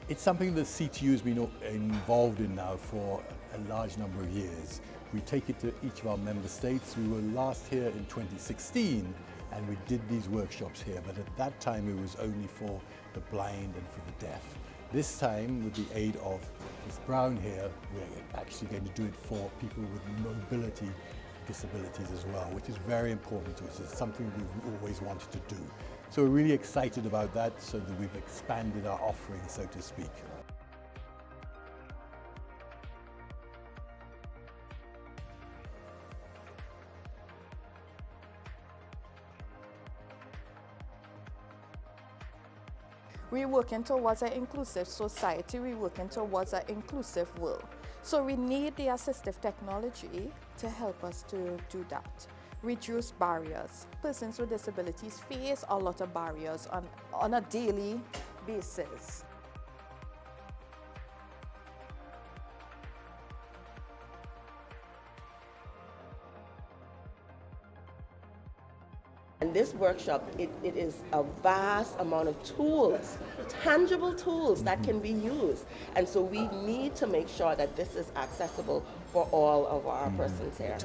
It's something that CTU has been involved in now for a large number of years. We take it to each of our member states. We were last here in 2016 and we did these workshops here, but at that time it was only for the blind and for the deaf. This time, with the aid of Ms. Brown here, we're actually going to do it for people with mobility disabilities as well, which is very important to us. It's something we've always wanted to do. So we're really excited about that, so that we've expanded our offering, so to speak. We're working towards an inclusive society, we're working towards an inclusive world. So we need the assistive technology to help us to do that. Reduce barriers. Persons with disabilities face a lot of barriers on a daily basis. And this workshop, it is a vast amount of tools, tangible tools that can be used. And so we need to make sure that this is accessible for all of our persons here.